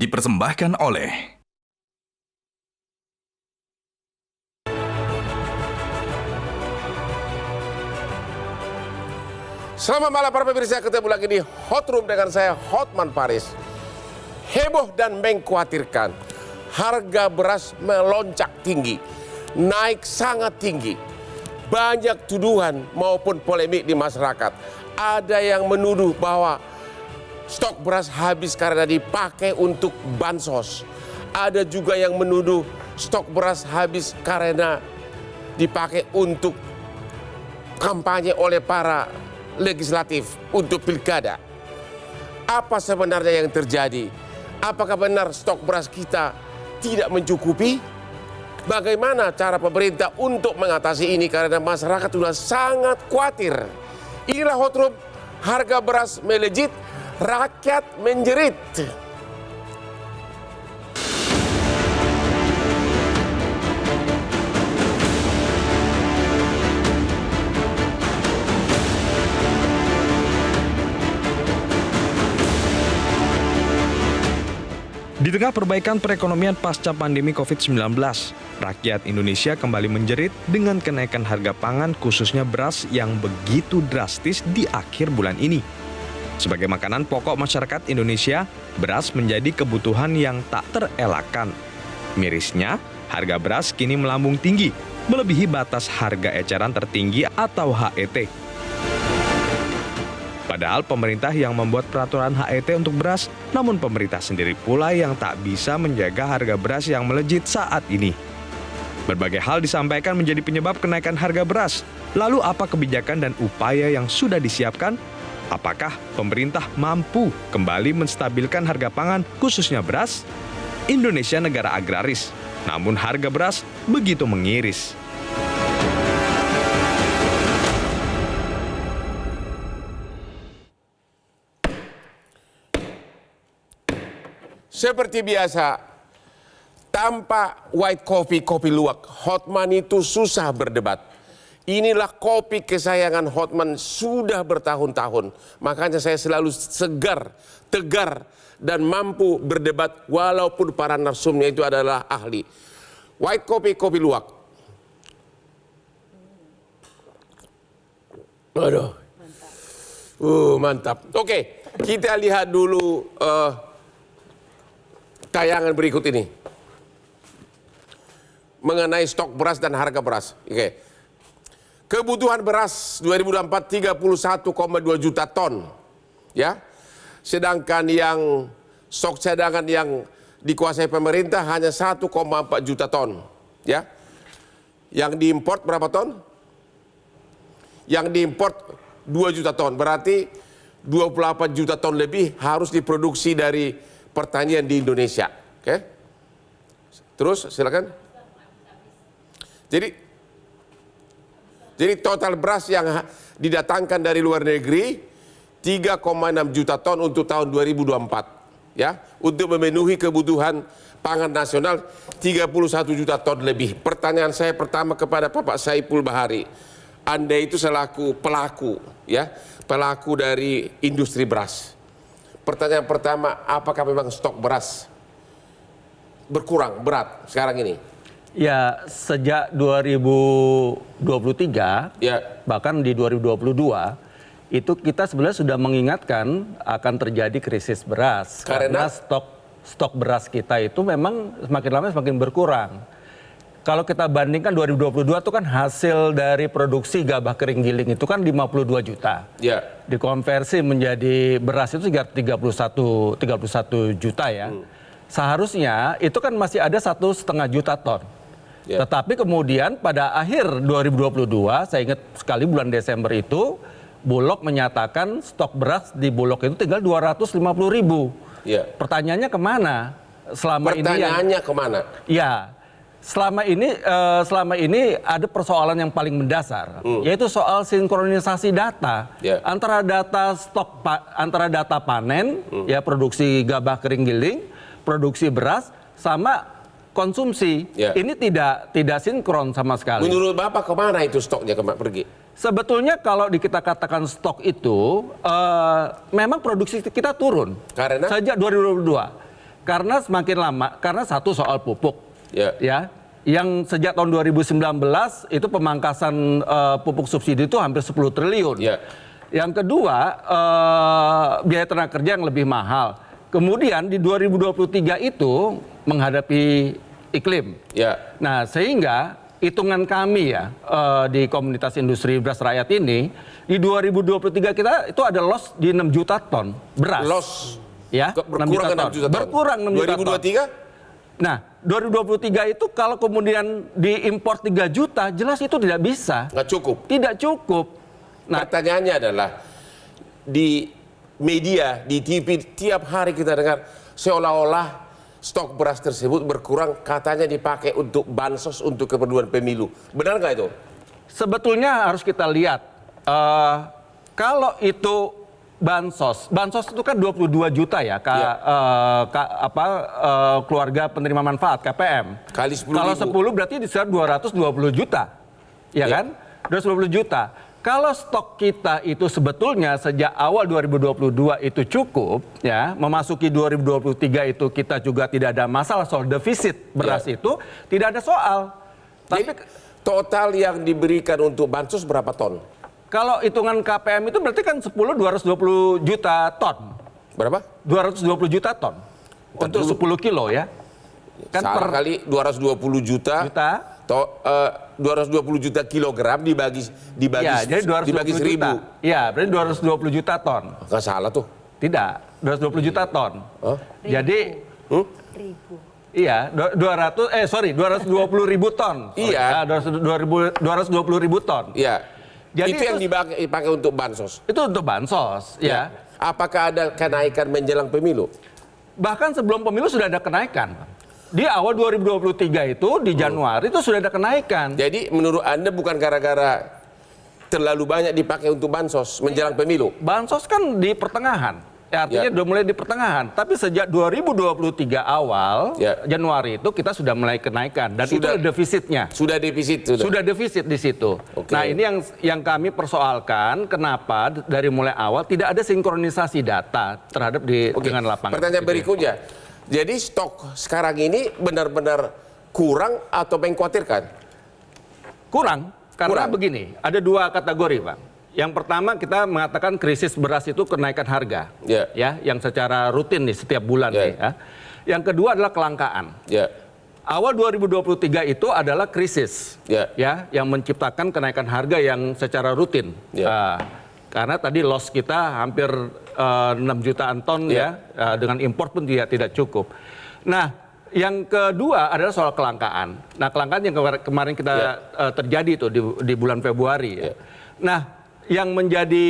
dipersembahkan oleh Selamat malam para pemirsa, ketemu lagi di Hot Room dengan saya Hotman Paris. Heboh dan mengkhawatirkan, harga beras melonjak tinggi, naik sangat tinggi. Banyak tuduhan maupun polemik di masyarakat. Ada yang menuduh bahwa stok beras habis karena dipakai untuk bansos. Ada juga yang menuduh stok beras habis karena dipakai untuk kampanye oleh para legislatif untuk pilkada. Apa sebenarnya yang terjadi? Apakah benar stok beras kita tidak mencukupi? Bagaimana cara pemerintah untuk mengatasi ini karena masyarakat sudah sangat khawatir. Inilah Hot Room, harga beras melejit, rakyat menjerit. Di tengah perbaikan perekonomian pasca pandemi COVID-19, rakyat Indonesia kembali menjerit dengan kenaikan harga pangan khususnya beras yang begitu drastis di akhir bulan ini. Sebagai makanan pokok masyarakat Indonesia, beras menjadi kebutuhan yang tak terelakkan. Mirisnya, harga beras kini melambung tinggi, melebihi batas harga eceran tertinggi atau HET. Padahal pemerintah yang membuat peraturan HET untuk beras, namun pemerintah sendiri pula yang tak bisa menjaga harga beras yang melejit saat ini. Berbagai hal disampaikan menjadi penyebab kenaikan harga beras. Lalu apa kebijakan dan upaya yang sudah disiapkan? Apakah pemerintah mampu kembali menstabilkan harga pangan khususnya beras? Indonesia negara agraris, namun harga beras begitu mengiris. Seperti biasa, tanpa white coffee, kopi luwak, Hotman itu susah berdebat. Inilah kopi kesayangan Hotman sudah bertahun-tahun. Makanya saya selalu segar, tegar, dan mampu berdebat walaupun para narsumnya itu adalah ahli. White coffee, kopi luwak. Aduh. Mantap. Oke, kita lihat dulu tayangan berikut ini mengenai stok beras dan harga beras. Oke. Kebutuhan beras 2024 31,2 juta ton. Ya. Sedangkan yang stok cadangan yang dikuasai pemerintah hanya 1,4 juta ton. Ya. Yang diimpor berapa ton? Yang diimpor 2 juta ton. Berarti 28 juta ton lebih harus diproduksi dari pertanian di Indonesia. Oke. Terus silakan. Jadi total beras yang didatangkan dari luar negeri 3,6 juta ton untuk tahun 2024. Ya, untuk memenuhi kebutuhan pangan nasional 31 juta ton lebih. Pertanyaan saya pertama kepada Bapak Saiful Bahari. Anda itu selaku pelaku, ya, pelaku dari industri beras. Pertanyaan pertama, apakah memang stok beras berkurang berat sekarang ini? Ya, sejak 2023, Ya. bahkan di 2022, itu kita sebenarnya sudah mengingatkan akan terjadi krisis beras. Karena stok beras kita itu memang semakin lama semakin berkurang. Kalau kita bandingkan 2022 itu kan hasil dari produksi gabah kering giling itu kan 52 juta. Ya. Dikonversi menjadi beras itu sekitar 31 juta ya. Seharusnya itu kan masih ada 1,5 juta ton. Ya. Tetapi kemudian pada akhir 2022, saya ingat sekali bulan Desember itu, Bulog menyatakan stok beras di Bulog itu tinggal 250 ribu. Ya. Pertanyaannya kemana? Pertanyaannya kemana? Ya. Selama ini ada persoalan yang paling mendasar, yaitu soal sinkronisasi data antara data panen, ya produksi gabah kering giling, produksi beras, sama konsumsi. Ini tidak sinkron sama sekali. Menurut Bapak kemana itu stoknya pergi? Sebetulnya kalau kita katakan stok itu, memang produksi kita turun. Karena? Sejak 2022. Karena semakin lama, karena satu soal pupuk, Ya. ya, yang sejak tahun 2019 itu pemangkasan pupuk subsidi itu hampir 10 triliun. Ya. Yang kedua, biaya tenaga kerja yang lebih mahal. Kemudian di 2023 itu menghadapi iklim. Ya. Nah, sehingga hitungan kami ya di komunitas industri beras rakyat ini, di 2023 kita itu ada loss di 6 juta ton beras. Loss. Ya, Berkurang 6 juta ton. Berkurang 6 juta ton. 2023? Nah, 2023 itu kalau kemudian diimpor 3 juta, jelas itu tidak bisa. Nggak cukup. Tidak cukup. Nah, Pertanyaannya adalah di media, di TV tiap hari kita dengar seolah-olah stok beras tersebut berkurang, katanya dipakai untuk bansos untuk keperluan pemilu. Benar nggak itu? sebetulnya harus kita lihat kalau itu bansos itu kan 22 juta ya, keluarga penerima manfaat KPM. Kali 10.000. Kalau 10 berarti di sekitar 220 juta, ya kan? 220 juta. Kalau stok kita itu sebetulnya sejak awal 2022 itu cukup, ya, memasuki 2023 itu kita juga tidak ada masalah soal defisit beras itu, tidak ada soal. Tapi Jadi, total yang diberikan untuk bansos berapa ton? kalau hitungan KPM itu berarti kan 220 juta ton. Berapa? 220 juta ton. Untuk 10 kilo ya. Kan Salah kali 220 juta. 220 juta kilogram dibagi ya, jadi 220 dibagi 1000. juta. Ya, berarti 220 juta ton. Nggak salah tuh. Tidak, 220 juta ton. Hah? Jadi Ribu. iya, 220 ribu ton. Iya. 220 ribu ton. Iya. Jadi itu yang dipakai untuk bansos. Itu untuk bansos, ya. Apakah ada kenaikan menjelang pemilu? Bahkan sebelum pemilu sudah ada kenaikan. Di awal 2023 itu di Januari itu sudah ada kenaikan. Jadi menurut Anda bukan gara-gara terlalu banyak dipakai untuk bansos menjelang pemilu? Bansos kan di pertengahan. Ya, artinya udah mulai di pertengahan. Tapi sejak 2023 awal, Januari itu kita sudah mulai kenaikan. Dan itu defisitnya. Sudah defisit? Sudah defisit di situ. Oke. Nah, ini yang kami persoalkan, kenapa dari mulai awal tidak ada sinkronisasi data terhadap dengan lapangan. Pertanyaan berikutnya. Jadi stok sekarang ini benar-benar kurang atau mengkhawatirkan? Kurang. Karena begini, ada dua kategori, Pak. Yang pertama kita mengatakan krisis beras itu kenaikan harga, ya, yang secara rutin nih setiap bulan nih. Ya. Yang kedua adalah kelangkaan. Awal 2023 itu adalah krisis, ya, yang menciptakan kenaikan harga yang secara rutin. Karena tadi loss kita hampir 6 jutaan ton ya, dengan impor pun tidak cukup. Nah, yang kedua adalah soal kelangkaan. Nah, kelangkaan yang kemarin kita terjadi itu di bulan Februari. Ya. Nah, yang menjadi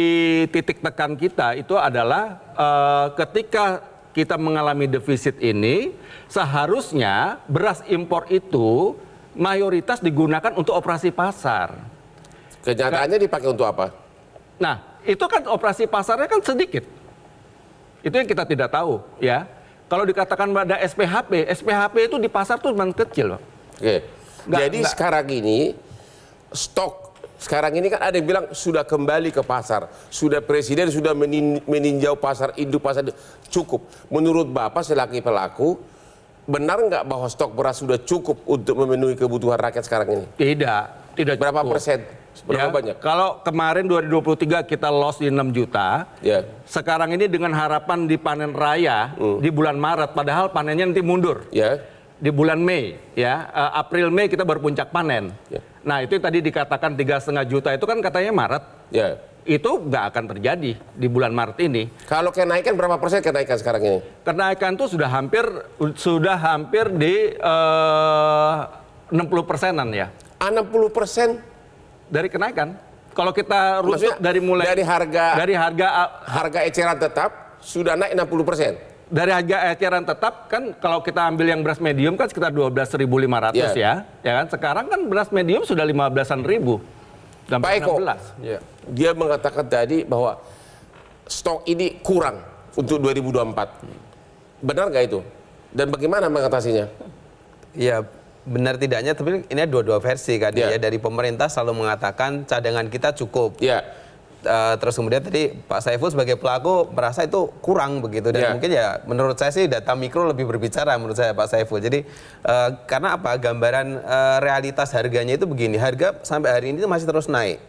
titik tekan kita itu adalah ketika kita mengalami defisit ini, seharusnya beras impor itu mayoritas digunakan untuk operasi pasar. Kenyataannya dipakai untuk apa? Nah, itu kan operasi pasarnya kan sedikit. Itu yang kita tidak tahu, ya. Kalau dikatakan ada SPHP itu di pasar tuh memang kecil, Pak. Oke. Jadi sekarang ini stok sekarang ini kan ada yang bilang sudah kembali ke pasar. Sudah presiden sudah meninjau pasar induk, pasar cukup. Menurut Bapak selaku pelaku, benar nggak bahwa stok beras sudah cukup untuk memenuhi kebutuhan rakyat sekarang ini? Tidak Berapa cukup. persen? Berapa banyak? Kalau kemarin 2023 kita loss di 6 juta, sekarang ini dengan harapan di panen raya di bulan Maret, padahal panennya nanti mundur. Di bulan Mei, ya, April Mei kita baru puncak panen. Nah, itu yang tadi dikatakan 3,5 juta itu kan katanya Maret. Itu nggak akan terjadi di bulan Maret ini. Kalau kenaikan berapa persen kenaikan sekarang ini? Kenaikan itu sudah hampir di 60%-an ya. 60% dari kenaikan. Kalau kita rujuk dari harga eceran tetap sudah naik 60%. Dari harga eceran tetap kan kalau kita ambil yang beras medium kan sekitar 12.500 ya kan. Sekarang kan beras medium sudah 15.000. Pak Eko, dia mengatakan tadi bahwa stok ini kurang untuk 2024. Benar nggak itu? Dan bagaimana mengatasinya? Ya, benar tidaknya, tapi ini ada dua versi kan. Ya, dari pemerintah selalu mengatakan cadangan kita cukup. Terus kemudian tadi Pak Saiful sebagai pelaku merasa itu kurang begitu, dan mungkin ya menurut saya sih data mikro lebih berbicara menurut saya Pak Saiful. Jadi karena apa, gambaran realitas harganya itu begini, harga sampai hari ini itu masih terus naik.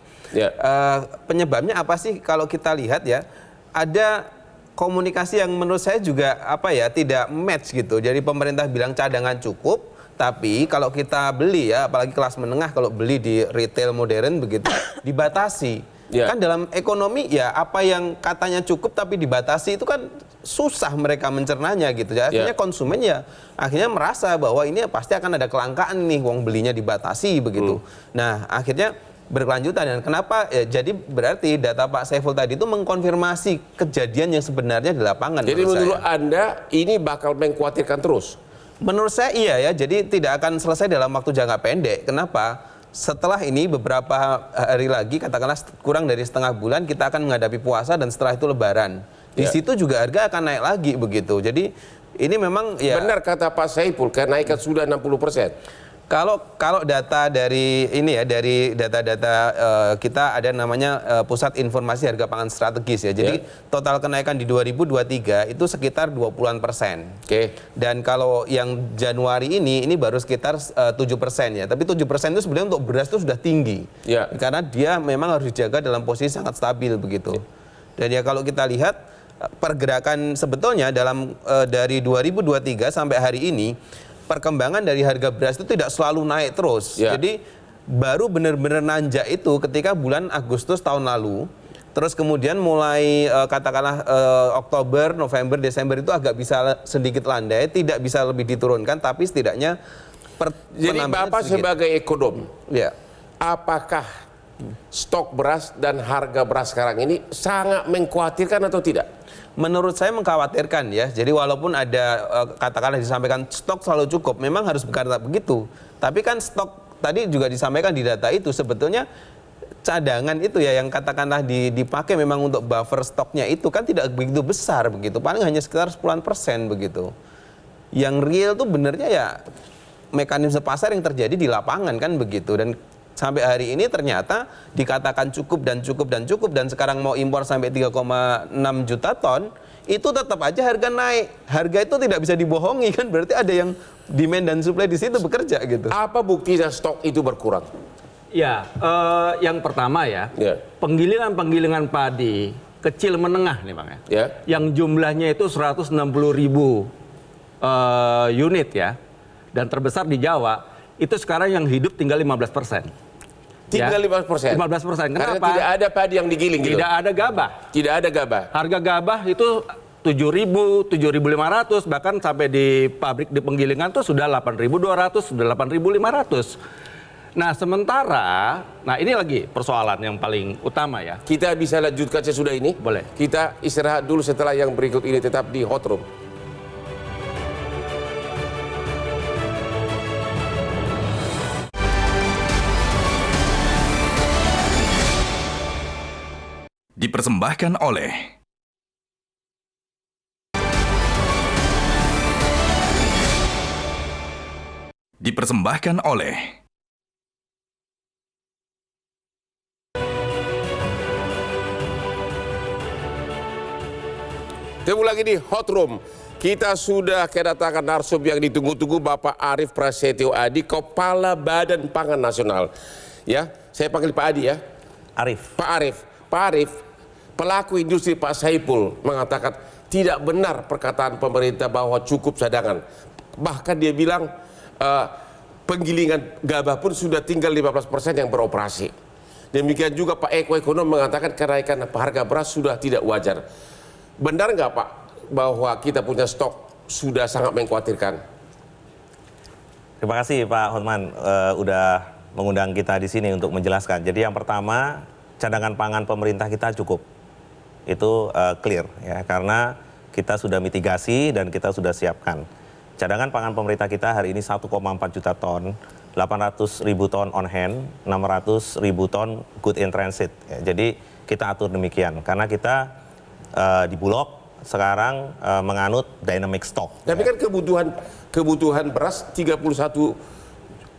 Penyebabnya apa sih? Kalau kita lihat ya, ada komunikasi yang menurut saya juga apa ya, tidak match gitu. Jadi pemerintah bilang cadangan cukup, tapi kalau kita beli ya, apalagi kelas menengah kalau beli di retail modern begitu dibatasi. Kan dalam ekonomi ya, apa yang katanya cukup tapi dibatasi itu kan susah mereka mencernanya gitu. Akhirnya konsumen ya akhirnya merasa bahwa ini pasti akan ada kelangkaan nih, wong belinya dibatasi begitu. Nah akhirnya berkelanjutan, dan kenapa jadi berarti data Pak Saiful tadi itu mengkonfirmasi kejadian yang sebenarnya di lapangan. Jadi menurut Anda ini bakal mengkhawatirkan terus? Menurut saya iya ya, jadi tidak akan selesai dalam waktu jangka pendek. Kenapa? Setelah ini beberapa hari lagi, katakanlah kurang dari setengah bulan, kita akan menghadapi puasa dan setelah itu Lebaran. Di situ juga harga akan naik lagi begitu. Jadi ini memang ya. Benar kata Pak Saiful, kenaikan sudah 60%. Kalau data dari ini ya, dari data-data kita ada namanya Pusat Informasi Harga Pangan Strategis ya. Jadi total kenaikan di 2023 itu sekitar 20%. Dan kalau yang Januari ini baru sekitar 7% ya. Tapi 7% itu sebenarnya untuk beras itu sudah tinggi. Karena dia memang harus dijaga dalam posisi sangat stabil begitu. Dan ya kalau kita lihat pergerakan sebetulnya dalam dari 2023 sampai hari ini, perkembangan dari harga beras itu tidak selalu naik terus. Jadi baru benar-benar nanjak itu ketika bulan Agustus tahun lalu. Terus kemudian mulai katakanlah Oktober, November, Desember itu agak bisa sedikit landai, tidak bisa lebih diturunkan, tapi setidaknya jadi Bapak sebagai ekonom, apakah stok beras dan harga beras sekarang ini sangat mengkhawatirkan atau tidak? Menurut saya mengkhawatirkan ya. Jadi walaupun ada katakanlah disampaikan stok selalu cukup, memang harus berkata begitu. Tapi kan stok tadi juga disampaikan di data itu sebetulnya cadangan itu ya yang katakanlah dipakai memang untuk buffer stoknya itu kan tidak begitu besar begitu. Paling hanya sekitar 10% begitu. Yang real tuh benernya ya mekanisme pasar yang terjadi di lapangan kan begitu. Dan sampai hari ini ternyata dikatakan cukup dan cukup dan cukup, dan sekarang mau impor sampai 3,6 juta ton, itu tetap aja harga naik. Harga itu tidak bisa dibohongi kan, berarti ada yang demand dan supply di situ bekerja gitu. Apa buktinya stok itu berkurang? Ya, yang pertama ya, penggilingan padi kecil menengah nih Bang ya, yang jumlahnya itu 160.000 unit ya, dan terbesar di Jawa, itu sekarang yang hidup tinggal 15%. Tinggal 15%? 15%. Kenapa? Karena tidak ada padi yang digiling gitu? Tidak ada gabah. Tidak ada gabah? Harga gabah itu 7.000, 7.500, bahkan sampai di pabrik di penggilingan tuh sudah 8.200, sudah 8.500. Nah sementara, nah ini lagi persoalan yang paling utama ya. Kita bisa lanjutkan sesudah ini? Boleh. Kita istirahat dulu, setelah yang berikut ini tetap di Hot Room. Dipersembahkan oleh Ketemu lagi di Hot Room. Kita sudah kedatangan narsum yang ditunggu-tunggu, Bapak Arief Prasetyo Adi, Kepala Badan Pangan Nasional. Ya, saya panggil Pak Adi ya. Arief. Pak Arief, pelaku industri Pak Saiful mengatakan tidak benar perkataan pemerintah bahwa cukup cadangan. Bahkan dia bilang penggilingan gabah pun sudah tinggal 15% yang beroperasi. Demikian juga Pak Eko Ekonom mengatakan kenaikan harga beras sudah tidak wajar. Benar nggak Pak bahwa kita punya stok sudah sangat mengkhawatirkan? Terima kasih Pak Hotman udah mengundang kita di sini untuk menjelaskan. Jadi yang pertama, cadangan pangan pemerintah kita cukup. Itu clear ya, karena kita sudah mitigasi dan kita sudah siapkan. Cadangan pangan pemerintah kita hari ini 1,4 juta ton, 800.000 ton on hand, 600.000 ton good in transit. Ya, jadi kita atur demikian karena kita di Bulog sekarang menganut dynamic stock. Tapi kan kebutuhan beras 31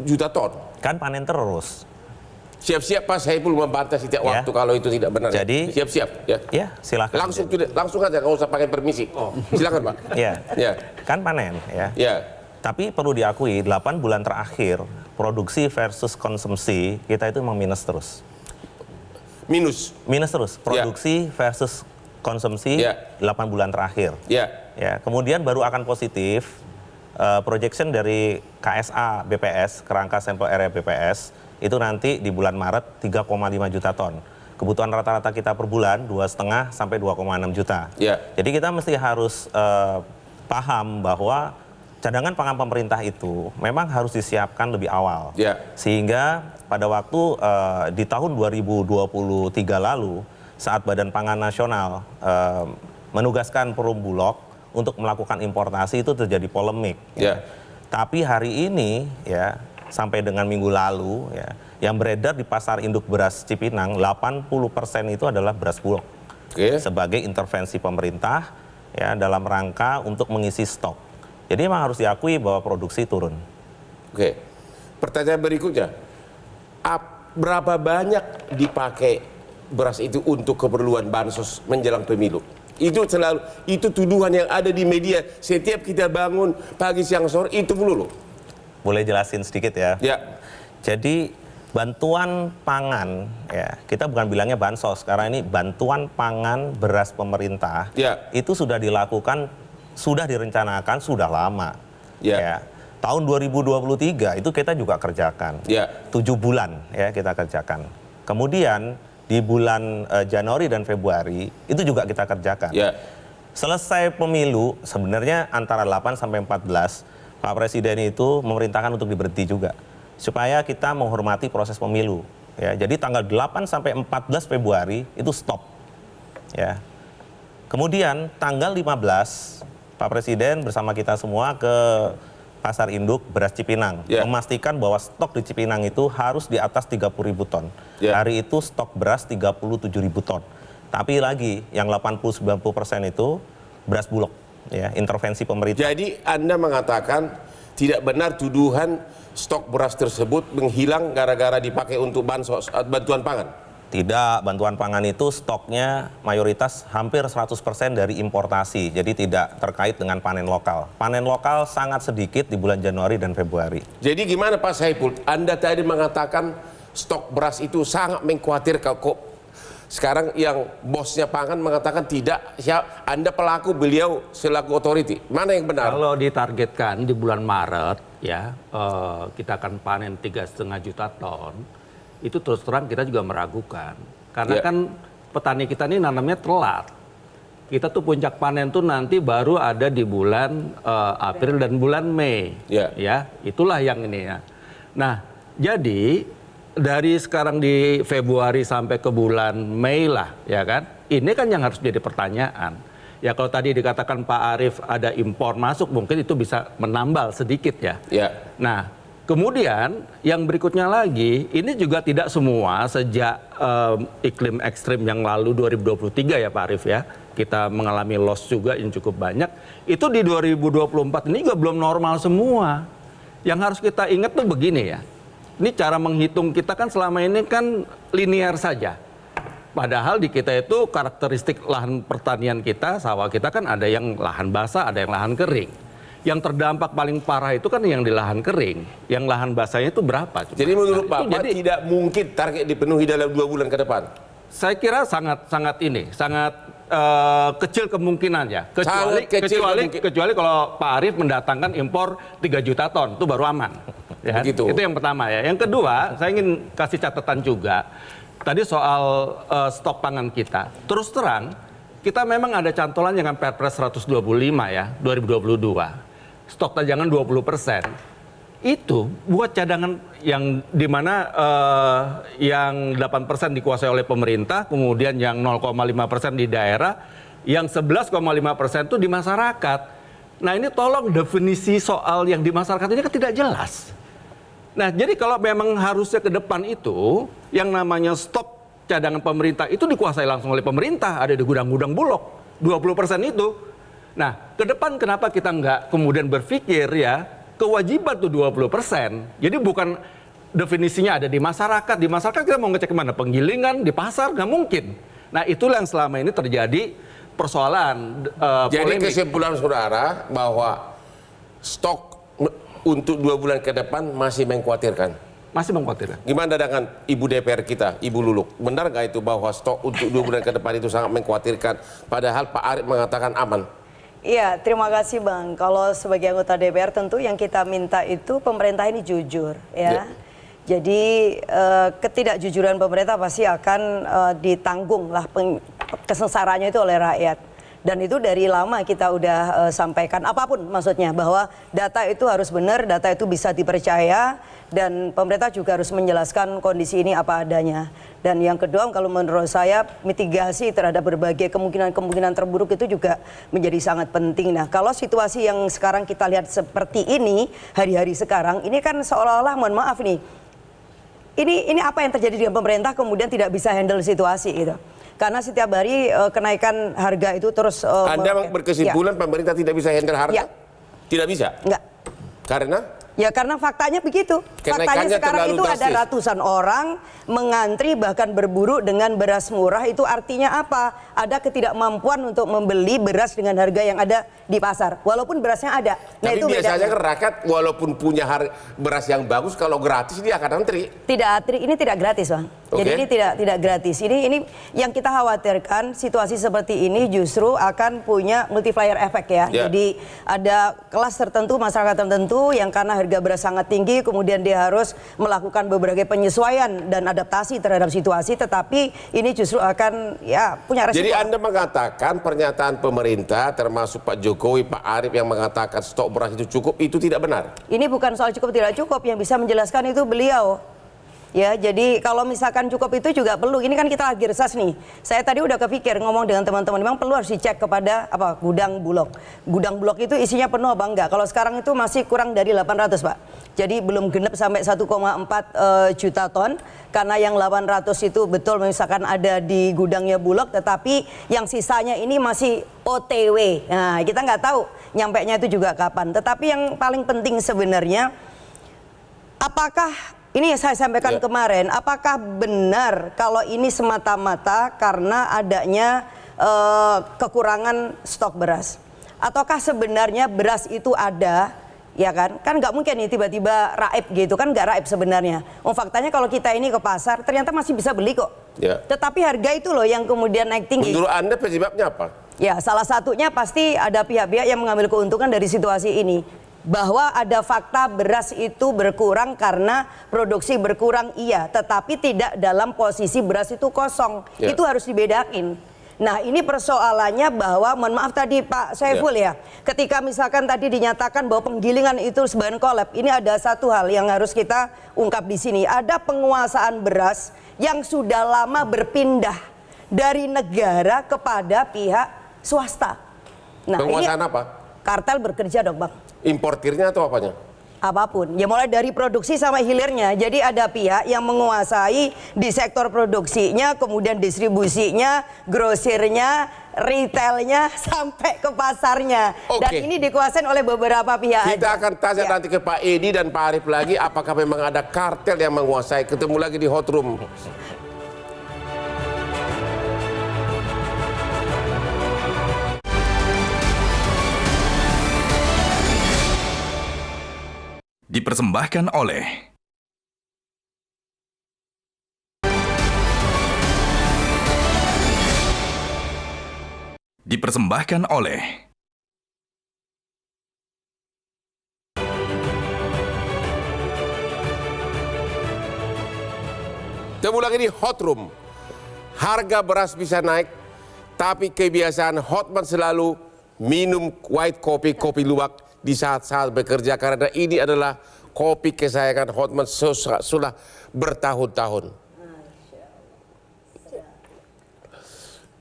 juta ton. Kan panen terus. Siap-siap Pak Saiful membantah setiap Ya. waktu kalau itu tidak benar. Jadi- siap-siap ya. Ya, silakan. Langsung aja, nggak usah pakai permisi. Silakan Pak. Ya, Ya. kan panen ya. Ya. Tapi perlu diakui 8 bulan terakhir produksi versus konsumsi kita itu memang minus terus. Minus. Minus terus. Produksi versus konsumsi Ya. 8 bulan terakhir. Ya. Ya, kemudian baru akan positif projection dari KSA BPS, kerangka sampel area BPS, itu nanti di bulan Maret 3,5 juta ton. Kebutuhan rata-rata kita per bulan 2,5 sampai 2,6 juta. Ya. Jadi kita mesti harus paham bahwa cadangan pangan pemerintah itu memang harus disiapkan lebih awal. Ya. Sehingga pada waktu di tahun 2023 lalu saat Badan Pangan Nasional menugaskan Perum Bulog untuk melakukan importasi itu terjadi polemik. Ya. Tapi hari ini ya sampai dengan minggu lalu ya yang beredar di pasar induk beras Cipinang 80% itu adalah beras Bulog. Oke. Sebagai intervensi pemerintah ya dalam rangka untuk mengisi stok. Jadi memang harus diakui bahwa produksi turun. Oke. Pertanyaan berikutnya, berapa banyak dipakai beras itu untuk keperluan bansos menjelang pemilu? Itu tuduhan yang ada di media. Setiap kita bangun pagi siang sore itu melulu. Boleh jelasin sedikit ya? Ya. Jadi bantuan pangan ya kita bukan bilangnya bansos karena ini bantuan pangan beras pemerintah. Ya. Itu sudah dilakukan, sudah direncanakan sudah lama. Ya. Tahun 2023 itu kita juga kerjakan. Ya. 7 bulan ya kita kerjakan. Kemudian di bulan Januari dan Februari itu juga kita kerjakan. Ya. Selesai pemilu sebenarnya antara 8 sampai 14 Pak Presiden itu memerintahkan untuk diberhenti juga supaya kita menghormati proses pemilu. Ya, jadi tanggal 8 sampai 14 Februari itu stop. Ya. Kemudian tanggal 15 Pak Presiden bersama kita semua ke pasar induk beras Cipinang Ya. memastikan bahwa stok di Cipinang itu harus di atas 30.000 ton. Ya. Hari itu stok beras 37.000 ton. Tapi lagi yang 80-90% itu beras Bulog. Ya, intervensi pemerintah. Jadi Anda mengatakan tidak benar tuduhan stok beras tersebut menghilang gara-gara dipakai untuk bansos bantuan pangan? Tidak, bantuan pangan itu stoknya mayoritas hampir 100% dari importasi. Jadi tidak terkait dengan panen lokal. Panen lokal sangat sedikit di bulan Januari dan Februari. Jadi gimana Pak Saiful? Anda tadi mengatakan stok beras itu sangat mengkhawatirkan kok. Sekarang yang bosnya pangan mengatakan tidak. Anda pelaku, beliau selaku otoriti. Mana yang benar? Kalau ditargetkan di bulan Maret ya kita akan panen 3,5 juta ton. Itu terus terang kita juga meragukan. Karena Ya. kan petani kita ini nanamnya telat. Kita tuh puncak panen tuh nanti baru ada di bulan April dan bulan Mei. Ya. Ya, itulah yang ini ya. Nah, jadi dari sekarang di Februari sampai ke bulan Mei lah, ya kan? Ini kan yang harus jadi pertanyaan. Ya kalau tadi dikatakan Pak Arief ada impor masuk, mungkin itu bisa menambal sedikit ya. Ya. Nah, kemudian yang berikutnya lagi, ini juga tidak semua sejak iklim ekstrim yang lalu 2023 ya Pak Arief ya, kita mengalami loss juga yang cukup banyak. Itu di 2024 ini juga belum normal semua. Yang harus kita ingat tuh begini ya. Ini cara menghitung kita kan selama ini kan linear saja. Padahal di kita itu karakteristik lahan pertanian kita, sawah kita kan ada yang lahan basah, ada yang lahan kering. Yang terdampak paling parah itu kan yang di lahan kering. Yang lahan basahnya itu berapa? Coba? Jadi menurut Nah, itu Bapak tidak mungkin target dipenuhi dalam 2 bulan ke depan? saya kira sangat kecil kemungkinannya. Sangat kecil Kecuali kalau Pak Arief mendatangkan impor 3 juta ton, itu baru aman. Ya, Begitu. itu yang pertama ya. Yang kedua, saya ingin kasih catatan juga. Tadi soal stok pangan kita. Terus terang, kita memang ada cantolan dengan Perpres 125 ya, 2022. Stok cadangan 20%. Itu buat cadangan yang dimana yang 8% dikuasai oleh pemerintah, kemudian yang 0,5% di daerah, yang 11,5% itu di masyarakat. Nah ini tolong definisi soal yang di masyarakat ini kan tidak jelas. Nah jadi kalau memang harusnya ke depan itu, yang namanya stok cadangan pemerintah itu dikuasai langsung oleh pemerintah, ada di gudang-gudang Bulog, 20% itu. Nah ke depan kenapa kita nggak kemudian berpikir ya, kewajiban tuh 20%. Jadi bukan definisinya ada di masyarakat. Di masyarakat kita mau ngecek mana? Penggilingan, di pasar, nggak mungkin. Nah itulah yang selama ini terjadi persoalan Jadi polemik. kesimpulan saudara bahwa stok untuk 2 bulan ke depan masih mengkhawatirkan. Masih mengkhawatirkan. Gimana dengan Ibu DPR kita, Ibu Luluk? Benar nggak itu bahwa stok untuk 2 bulan ke depan itu sangat mengkhawatirkan, padahal Pak Arief mengatakan aman? Iya, terima kasih Bang. Kalau sebagai anggota DPR tentu yang kita minta itu pemerintah ini jujur, ya. Jadi ketidakjujuran pemerintah pasti akan ditanggung lah kesengsaraannya itu oleh rakyat. Dan itu dari lama kita udah sampaikan, apapun maksudnya, bahwa data itu harus benar, data itu bisa dipercaya, dan pemerintah juga harus menjelaskan kondisi ini apa adanya. Dan yang kedua, kalau menurut saya, mitigasi terhadap berbagai kemungkinan-kemungkinan terburuk itu juga menjadi sangat penting. Nah, kalau situasi yang sekarang kita lihat seperti ini, hari-hari sekarang, ini kan seolah-olah, mohon maaf nih, ini apa yang terjadi dengan pemerintah kemudian tidak bisa handle situasi gitu. Karena setiap hari kenaikan harga itu terus... Anda berkesimpulan pemerintah tidak bisa handle harga? Ya. Tidak bisa? Enggak. Karena? Ya karena faktanya begitu. Faktanya Kenaikannya sekarang terlalu itu ada drastis. ratusan orang mengantri bahkan berburu dengan beras murah. Itu artinya apa? Ada ketidakmampuan untuk membeli beras dengan harga yang ada di pasar. Walaupun berasnya ada. Nah, tapi itu biasanya bedanya. rakyat walaupun punya beras yang bagus, kalau gratis dia akan antri. Ini tidak gratis, Bang. Jadi Oke. ini tidak gratis. Ini yang kita khawatirkan, situasi seperti ini justru akan punya multiplier effect ya. Ya. Jadi ada kelas tertentu, masyarakat tertentu yang karena harga beras sangat tinggi, kemudian dia harus melakukan beberapa penyesuaian dan adaptasi terhadap situasi, tetapi ini justru akan ya punya resiko. Jadi Anda mengatakan pernyataan pemerintah termasuk Pak Jokowi, Pak Arief yang mengatakan stok beras itu cukup, itu tidak benar? Ini bukan soal cukup tidak cukup, yang bisa menjelaskan itu beliau. Ya, jadi kalau misalkan cukup itu juga perlu. Ini kan kita lagi reses nih. Saya tadi udah kepikir ngomong dengan teman-teman, memang perlu harus dicek kepada gudang Bulog. Gudang Bulog itu isinya penuh apa enggak? Kalau sekarang itu masih kurang dari 800, Pak. Jadi belum genep sampai 1,4 juta ton. Karena yang 800 itu betul misalkan ada di gudangnya Bulog, tetapi yang sisanya ini masih OTW. Nah, kita nggak tahu nyampainya itu juga kapan. Tetapi yang paling penting sebenarnya, apakah ini yang saya sampaikan kemarin, apakah benar kalau ini semata-mata karena adanya kekurangan stok beras? Ataukah sebenarnya beras itu ada, ya kan? Kan nggak mungkin nih tiba-tiba raib gitu, kan nggak raib sebenarnya. Faktanya kalau kita ini ke pasar, ternyata masih bisa beli kok. Ya. Tetapi harga itu loh yang kemudian naik tinggi. Menurut Anda penyebabnya apa? Ya, salah satunya pasti ada pihak-pihak yang mengambil keuntungan dari situasi ini. Bahwa ada fakta beras itu berkurang karena produksi berkurang, iya, tetapi tidak dalam posisi beras itu kosong. Ya. Itu harus dibedakin. Nah, ini persoalannya bahwa, mohon maaf tadi Pak Saiful ya, ketika misalkan tadi dinyatakan bahwa penggilingan itu sebagian kolab, ini ada satu hal yang harus kita ungkap di sini. Ada penguasaan beras yang sudah lama berpindah dari negara kepada pihak swasta. Nah, Penguasaan ini apa? kartel bekerja dong, Bang. Importirnya atau apanya? Apapun, ya mulai dari produksi sama hilirnya. Jadi ada pihak yang menguasai di sektor produksinya, kemudian distribusinya, grosirnya, retailnya, sampai ke pasarnya. Oke. Dan ini dikuasai oleh beberapa pihak. Kita aja. akan tanya Ya. nanti ke Pak Edi dan Pak Arief lagi, apakah memang ada kartel yang menguasai. Ketemu lagi di Hot Room. Dipersembahkan oleh Ketemu lagi di Hot Room. Harga beras bisa naik, tapi kebiasaan Hotman selalu minum white coffee, kopi luwak di saat-saat bekerja. Karena ini adalah kopi kesayangan Hotman sudah bertahun-tahun.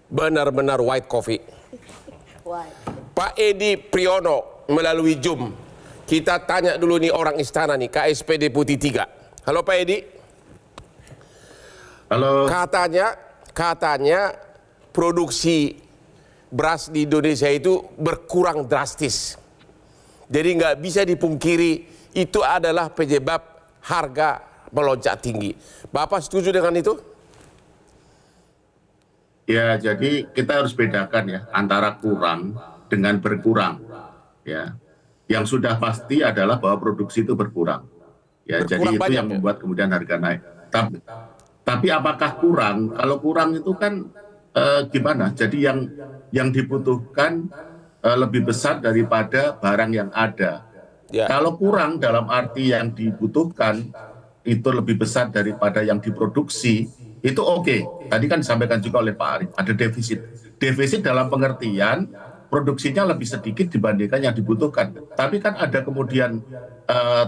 Benar-benar white coffee. Pak Edi Priyono melalui Zoom. Kita tanya dulu nih orang istana nih, KSP Deputi 3. Halo Pak Edi. Halo. Katanya produksi beras di Indonesia itu berkurang drastis. Jadi nggak bisa dipungkiri itu adalah penyebab harga melonjak tinggi. Bapak setuju dengan itu? Ya, jadi kita harus bedakan ya antara kurang dengan berkurang. Ya, yang sudah pasti adalah bahwa produksi itu berkurang. Ya, Berkurang jadi itu banyak, yang ya? membuat kemudian harga naik. Tapi apakah kurang? Kalau kurang itu kan gimana? Jadi yang dibutuhkan lebih besar daripada barang yang ada. Ya. Kalau kurang dalam arti yang dibutuhkan itu lebih besar daripada yang diproduksi, itu oke. Tadi kan disampaikan juga oleh Pak Arief, ada defisit. Defisit dalam pengertian produksinya lebih sedikit dibandingkan yang dibutuhkan. Tapi kan ada kemudian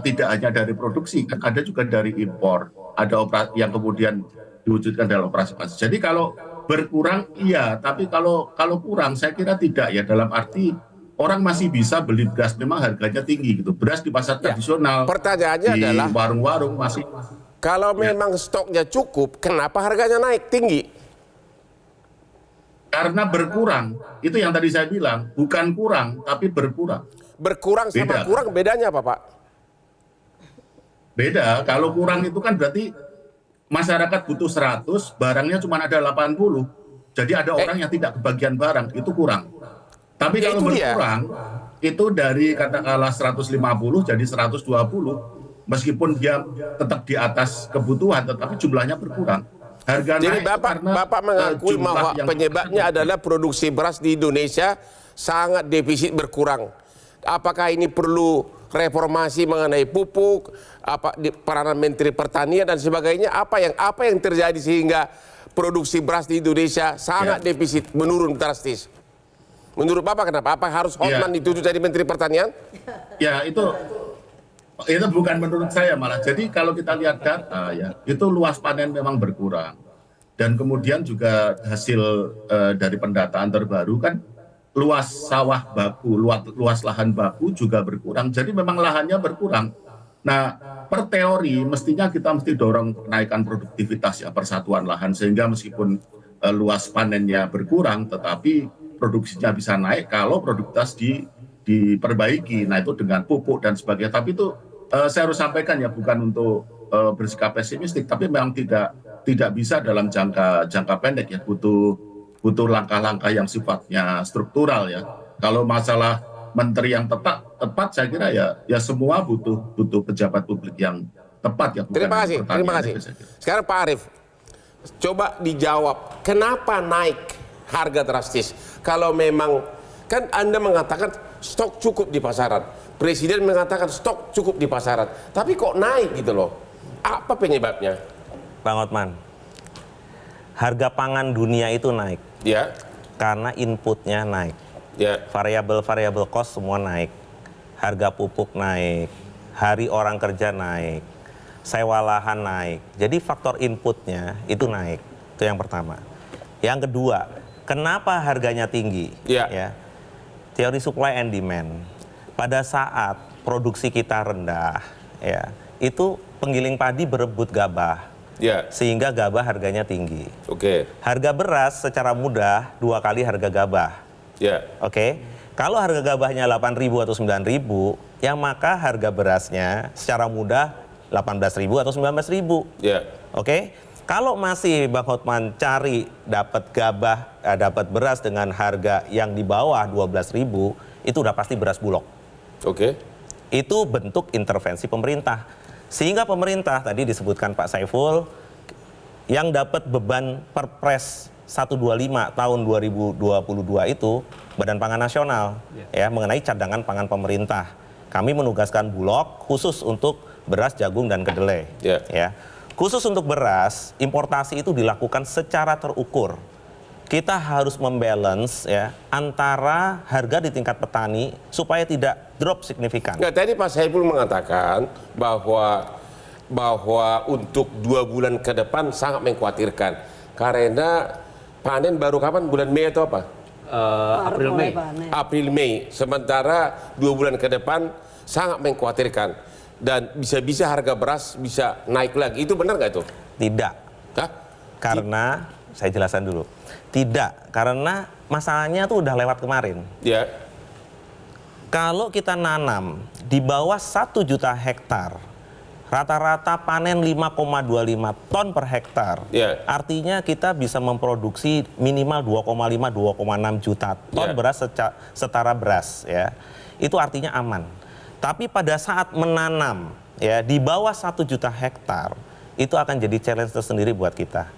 tidak hanya dari produksi, kan ada juga dari impor. Ada yang kemudian diwujudkan dalam operasi pasar. Jadi kalau berkurang iya, tapi kalau kurang saya kira tidak ya, dalam arti orang masih bisa beli beras, memang harganya tinggi gitu. Beras di pasar tradisional, Pertanyaannya di adalah, warung-warung masih. kalau memang stoknya cukup, kenapa harganya naik tinggi? Karena berkurang, itu yang tadi saya bilang, bukan kurang, tapi berkurang. Berkurang sama Beda. kurang bedanya apa, Pak? Beda, kalau kurang itu kan berarti masyarakat butuh 100, barangnya cuma ada 80. Jadi ada orang yang tidak kebagian barang, itu kurang. Tapi Ya, kalau itu dia. berkurang, itu dari katakanlah 150 jadi 120. Meskipun dia tetap di atas kebutuhan, tetapi jumlahnya berkurang. Harga Jadi naik karena Bapak mengakui jumlah bahwa yang penyebabnya adalah produksi beras di Indonesia sangat defisit berkurang. Apakah ini perlu reformasi mengenai pupuk, peranan Menteri Pertanian dan sebagainya? Apa yang terjadi sehingga produksi beras di Indonesia sangat defisit, menurun drastis? Menurut Bapak kenapa? Apa harus Hotman dituju jadi Menteri Pertanian? Ya, itu bukan menurut saya malah. Jadi kalau kita lihat data ya, itu luas panen memang berkurang. Dan kemudian juga hasil dari pendataan terbaru kan luas sawah baku, luas lahan baku juga berkurang. Jadi memang lahannya berkurang. Nah, per teori mestinya kita mesti dorong kenaikan produktivitas ya, persatuan lahan, sehingga meskipun luas panennya berkurang, tetapi produksinya bisa naik kalau produktivitas diperbaiki. Nah, itu dengan pupuk dan sebagainya. Tapi itu saya harus sampaikan ya, bukan untuk bersikap pesimistik, tapi memang tidak bisa dalam jangka pendek ya, butuh langkah-langkah yang sifatnya struktural ya. Kalau masalah menteri yang tepat saya kira ya semua butuh pejabat publik yang tepat ya. Terima kasih. Sekarang Pak Arief, coba dijawab kenapa naik harga drastis? Kalau memang kan Anda mengatakan stok cukup di pasaran, Presiden mengatakan stok cukup di pasaran, tapi kok naik gitu loh? Apa penyebabnya? Bang Hotman, harga pangan dunia itu naik. Ya. Karena inputnya naik. Ya. Variabel cost semua naik. Harga pupuk naik. Hari orang kerja naik. Sewa lahan naik. Jadi faktor inputnya itu naik. Itu yang pertama. Yang kedua, kenapa harganya tinggi? Ya. Teori supply and demand. Pada saat produksi kita rendah, ya, itu penggiling padi berebut gabah. Ya. Sehingga gabah harganya tinggi. Oke. Harga beras secara mudah 2 kali harga gabah. Ya. Oke. Kalau harga gabahnya 8.000 atau 9.000, yang maka harga berasnya secara mudah 18.000 atau 19.000. Ya. Oke. Kalau masih Bang Hotman cari dapat dapat beras dengan harga yang di bawah 12.000, itu udah pasti beras Bulog. Oke. Itu bentuk intervensi pemerintah. Sehingga pemerintah, tadi disebutkan Pak Saiful, yang dapat beban Perpres 125 tahun 2022 itu Badan Pangan Nasional ya mengenai cadangan pangan pemerintah. Kami menugaskan Bulog khusus untuk beras, jagung, dan kedelai. Ya. Khusus untuk beras, importasi itu dilakukan secara terukur. Kita harus membalance ya antara harga di tingkat petani supaya tidak drop signifikan. Nah, tadi Pak Saiful mengatakan bahwa untuk 2 bulan ke depan sangat mengkhawatirkan karena panen baru kapan, bulan Mei atau apa? April Mei. Sementara 2 bulan ke depan sangat mengkhawatirkan dan bisa-bisa harga beras bisa naik lagi. Itu benar nggak itu? Tidak. Hah? Karena saya jelaskan dulu. Tidak, karena masalahnya tuh udah lewat kemarin. Ya. Kalau kita nanam di bawah 1 juta hektar Rata-rata panen 5,25 ton per hektar. Artinya kita bisa memproduksi minimal 2,5-2,6 juta ton beras setara beras ya. Itu artinya aman. Tapi pada saat menanam ya di bawah 1 juta hektar itu akan jadi challenge tersendiri buat kita.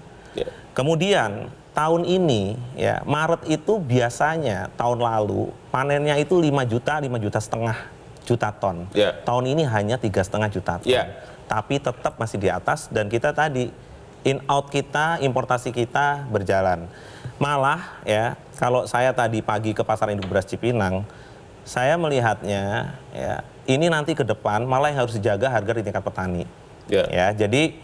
Kemudian tahun ini ya Maret itu biasanya tahun lalu panennya itu 5 juta setengah juta ton. Tahun ini hanya 3,5 juta ton. Tapi tetap masih di atas dan kita tadi in out kita, importasi kita berjalan. Malah ya kalau saya tadi pagi ke pasar induk beras Cipinang, saya melihatnya ya ini nanti ke depan malah yang harus dijaga harga di tingkat petani. Ya, jadi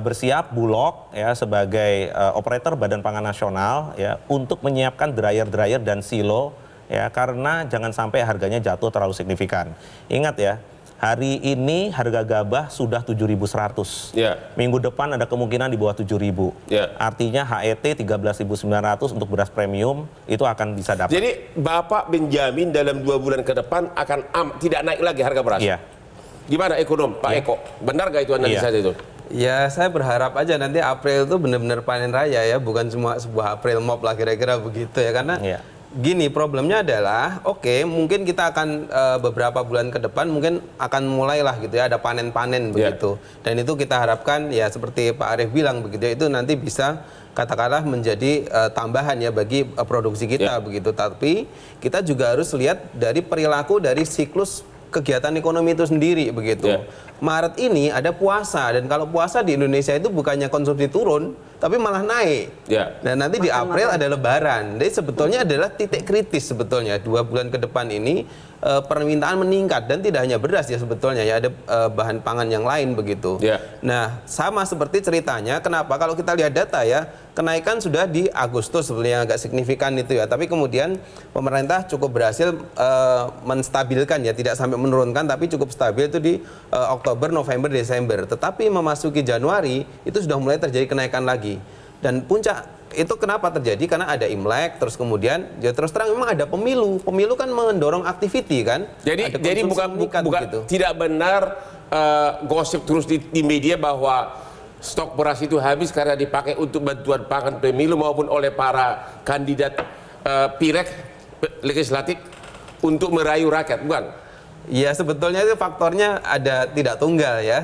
bersiap Bulog ya sebagai operator Badan Pangan Nasional ya untuk menyiapkan dryer dan silo ya karena jangan sampai harganya jatuh terlalu signifikan. Ingat ya, hari ini harga gabah sudah 7.100. Minggu depan ada kemungkinan di bawah 7.000. Artinya HET 13.900 untuk beras premium itu akan bisa dapat. Jadi Bapak menjamin dalam 2 bulan ke depan akan tidak naik lagi harga beras. Gimana ekonom Pak Eko? Benar gak itu analisa itu? Ya saya berharap aja nanti April itu benar-benar panen raya ya, bukan cuma sebuah April mop lah kira-kira begitu ya, karena gini problemnya adalah mungkin kita akan beberapa bulan ke depan mungkin akan mulailah gitu ya ada panen-panen begitu, dan itu kita harapkan ya seperti Pak Arief bilang begitu ya, itu nanti bisa katakanlah menjadi tambahan ya bagi produksi kita begitu. Tapi kita juga harus lihat dari perilaku dari siklus kegiatan ekonomi itu sendiri begitu. Maret ini ada puasa, dan kalau puasa di Indonesia itu bukannya konsumsi turun tapi malah naik. Dan nanti di April ada Lebaran. Jadi sebetulnya adalah titik kritis sebetulnya 2 bulan ke depan ini permintaan meningkat, dan tidak hanya beras ya sebetulnya ya, ada bahan pangan yang lain begitu. Nah sama seperti ceritanya kenapa kalau kita lihat data ya, kenaikan sudah di Agustus sebetulnya agak signifikan itu ya, tapi kemudian pemerintah cukup berhasil menstabilkan ya, tidak sampai menurunkan tapi cukup stabil itu di Oktober, November, Desember. Tetapi memasuki Januari itu sudah mulai terjadi kenaikan lagi. Dan puncak itu kenapa terjadi? Karena ada Imlek, terus kemudian ya terus terang memang ada pemilu. Pemilu kan mendorong activity kan. Jadi bukan gitu. Tidak benar gosip terus di media bahwa stok beras itu habis karena dipakai untuk bantuan pangan pemilu maupun oleh para kandidat pileg legislatif untuk merayu rakyat, bukan? Ya sebetulnya itu faktornya ada tidak tunggal ya,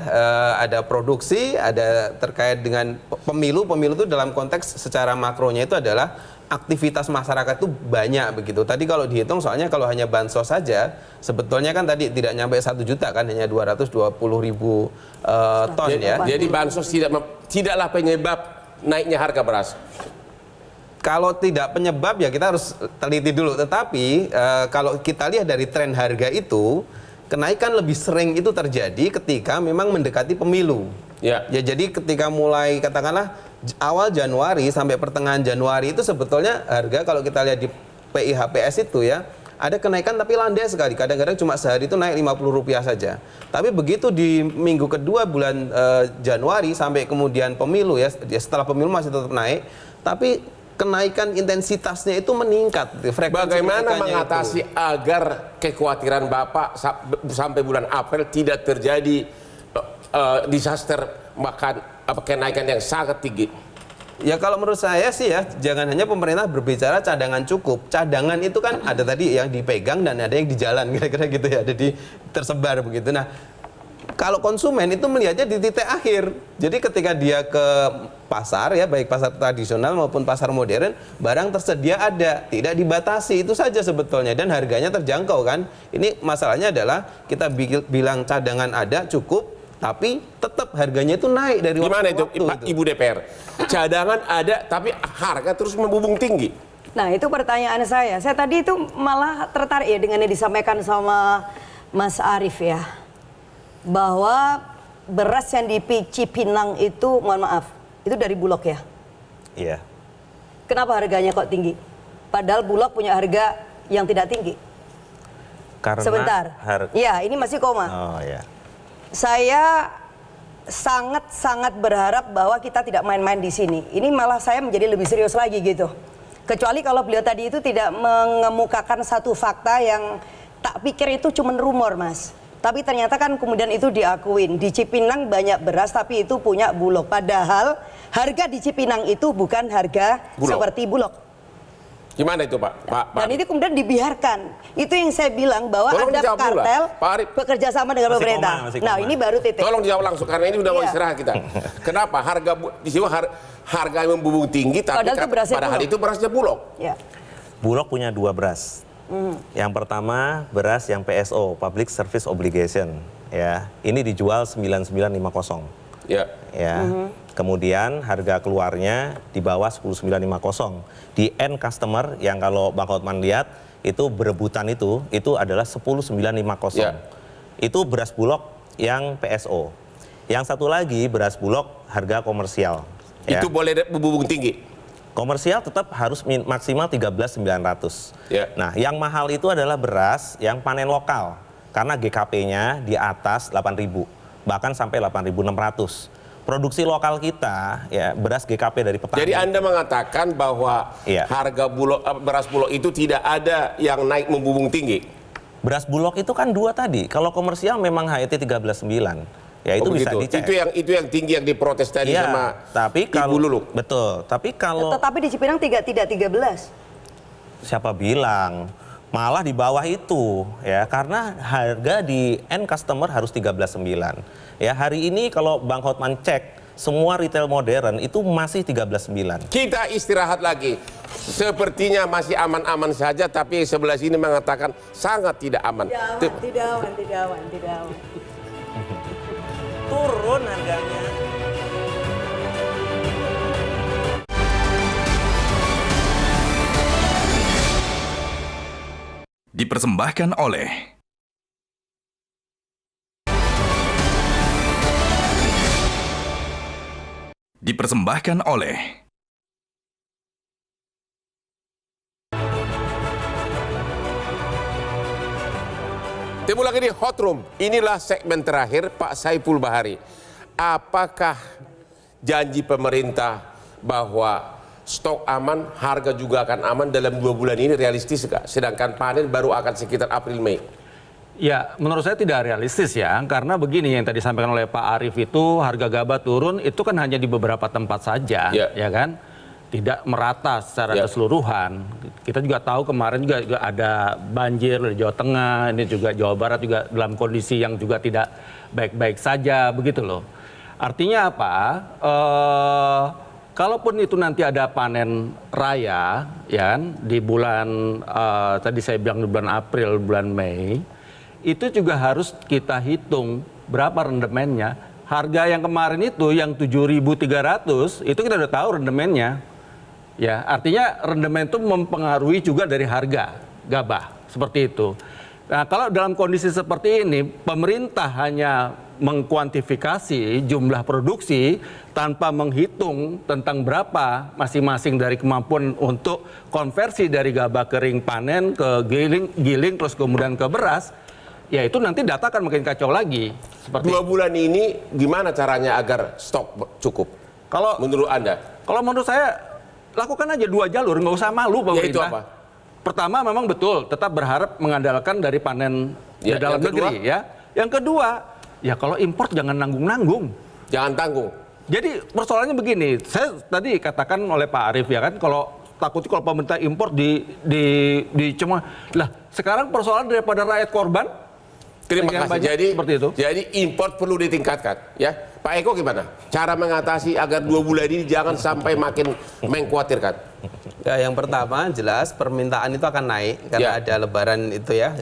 ada produksi, ada terkait dengan pemilu. Pemilu itu dalam konteks secara makronya itu adalah aktivitas masyarakat itu banyak begitu. Tadi kalau dihitung soalnya kalau hanya bansos saja sebetulnya kan tadi tidak nyampe 1 juta kan, hanya 220.000 ton ya. Jadi bansos tidaklah penyebab naiknya harga beras. Kalau tidak penyebab ya kita harus teliti dulu. Tetapi kalau kita lihat dari tren harga itu, kenaikan lebih sering itu terjadi ketika memang mendekati pemilu. Ya jadi ketika mulai katakanlah awal Januari sampai pertengahan Januari itu sebetulnya harga kalau kita lihat di PIHPS itu ya ada kenaikan tapi landai sekali. Kadang-kadang cuma sehari itu naik Rp50 saja. Tapi begitu di minggu kedua bulan Januari sampai kemudian pemilu ya setelah pemilu masih tetap naik, tapi kenaikan intensitasnya itu meningkat. Bagaimana mengatasi agar kekhawatiran Bapak sampai bulan April tidak terjadi disaster kenaikan yang sangat tinggi? Ya kalau menurut saya sih ya jangan hanya pemerintah berbicara cadangan cukup. Cadangan itu kan ada tadi yang dipegang dan ada yang di jalan kira-kira gitu ya, ada di tersebar begitu. Nah kalau konsumen itu melihatnya di titik akhir. Jadi ketika dia ke pasar ya, baik pasar tradisional maupun pasar modern, barang tersedia ada, tidak dibatasi, itu saja sebetulnya, dan harganya terjangkau kan. Ini masalahnya adalah kita bilang cadangan ada cukup, tapi tetap harganya itu naik dari gimana itu Ibu DPR? Cadangan ada tapi harga terus membumbung tinggi. Nah itu pertanyaan saya. Saya tadi itu malah tertarik ya dengan yang disampaikan sama Mas Arief ya, bahwa beras yang di Cipinang itu, mohon maaf, itu dari Bulog ya? Iya. Kenapa harganya kok tinggi? Padahal Bulog punya harga yang tidak tinggi. Karena sebentar. Ya, ini masih koma. Oh ya. Saya sangat berharap bahwa kita tidak main-main di sini. Ini malah saya menjadi lebih serius lagi gitu. Kecuali kalau beliau tadi itu tidak mengemukakan satu fakta yang tak pikir itu cuma rumor, Mas. Tapi ternyata kan kemudian itu diakuin. Di Cipinang banyak beras tapi itu punya Bulog. Padahal harga di Cipinang itu bukan harga seperti Bulog. Gimana itu Pak? Dan ini kemudian dibiarkan. Itu yang saya bilang bahwa Tolong ada dijawab dulu lah. kartel Pak Arief. bekerja sama dengan Masih pemerintah. koma, masih Nah koma. ini baru titik. Tolong dijawab langsung karena ini udah mau Iya. istirahat kita. Kenapa di sini harga yang membumbung tinggi tapi Padahal itu berasnya padahal Bulog. itu berasnya Bulog. Ya. Bulog punya 2 beras. Yang pertama beras yang PSO, Public Service Obligation, ya. Ini dijual 9950. Ya. Ya. Kemudian harga keluarnya di bawah 10950. Di end customer yang kalau Bang Hotman lihat itu berebutan itu adalah 10950. Ya. Itu beras Bulog yang PSO. Yang satu lagi beras Bulog harga komersial. Ya. Itu boleh membumbung tinggi. Komersial tetap harus maksimal 13.900. Ya. Nah, yang mahal itu adalah beras yang panen lokal karena GKP-nya di atas 8.000, bahkan sampai 8.600. Produksi lokal kita, ya beras GKP dari petani. Jadi Anda mengatakan bahwa Iya. harga beras Bulog itu tidak ada yang naik membumbung tinggi. Beras Bulog itu kan 2 tadi. Kalau komersial memang HET 13.9. Ya itu Oh, bisa begitu. dicek. Itu yang tinggi yang diprotes tadi Iya, sama tapi kalau Ibu Lulu. betul. Tapi kalau Tetapi di Cipinang tidak 13. siapa bilang malah di bawah itu ya karena harga di end customer harus 13.9. Ya hari ini kalau Bang Hotman cek semua retail modern itu masih 13.9. Kita istirahat lagi. Sepertinya masih aman-aman saja, tapi sebelah sini mengatakan sangat tidak aman. Tidak aman. Turun harganya. Dipersembahkan oleh Dipersembahkan oleh Ketemu lagi di Hot Room. Inilah segmen terakhir Pak Saiful Bahari. Apakah janji pemerintah bahwa stok aman, harga juga akan aman dalam 2 bulan ini realistis nggak? Sedangkan panen baru akan sekitar April-Mei. Ya, menurut saya tidak realistis ya, karena begini yang tadi disampaikan oleh Pak Arief itu harga gabah turun itu kan hanya di beberapa tempat saja, ya kan? Tidak merata secara keseluruhan. Kita juga tahu kemarin juga ada banjir di Jawa Tengah, ini juga Jawa Barat juga dalam kondisi yang juga tidak baik-baik saja, begitu loh. Artinya apa? Kalaupun itu nanti ada panen raya, ya kan, di bulan tadi saya bilang di bulan April, bulan Mei, itu juga harus kita hitung berapa rendemennya. Harga yang kemarin itu yang 7.300 itu kita udah tahu rendemennya. Ya, artinya rendemen itu mempengaruhi juga dari harga gabah seperti itu. Nah, kalau dalam kondisi seperti ini pemerintah hanya mengkuantifikasi jumlah produksi tanpa menghitung tentang berapa masing-masing dari kemampuan untuk konversi dari gabah kering panen ke giling terus kemudian ke beras, ya itu nanti data akan makin kacau lagi. Seperti 2 bulan ini gimana caranya agar stok cukup? Kalau menurut Anda? Kalau menurut saya lakukan aja 2 jalur, nggak usah malu pemerintah. Yaitu apa? Pertama memang betul tetap berharap mengandalkan dari panen di dalam negeri ya. Yang kedua, ya kalau impor jangan nanggung-nanggung. Jangan tanggung. Jadi persoalannya begini, saya tadi katakan oleh Pak Arief ya kan, kalau takutnya kalau pemerintah impor di cuma lah sekarang persoalan daripada rakyat korban. Terima kasih. Jadi seperti itu. Jadi impor perlu ditingkatkan, ya. Pak Eko gimana? Cara mengatasi agar 2 bulan ini jangan sampai makin mengkhawatirkan. Ya, yang pertama jelas permintaan itu akan naik karena ada Lebaran itu ya,